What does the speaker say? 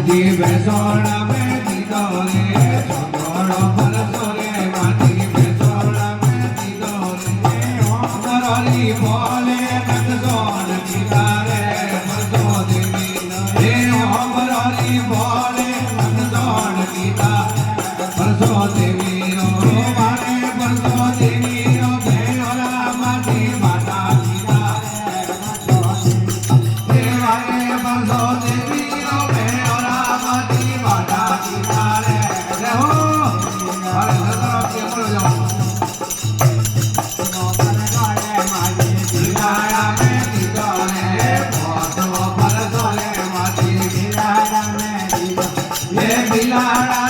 માટી બેસોડા મે દીધો રે છોડો ફરસો રે માટી બેસોડા મે દીધો રે અમરોલી બોલે નંદસોન કીધા રે ફરસો દેવી રે અમરોલી બોલે નંદસોન કીધા ફરસો દેવી રો મારે ફરસો દેવી રો બેઓલા માટી માતા કીધા રે મારે ફરસો દેવી Lara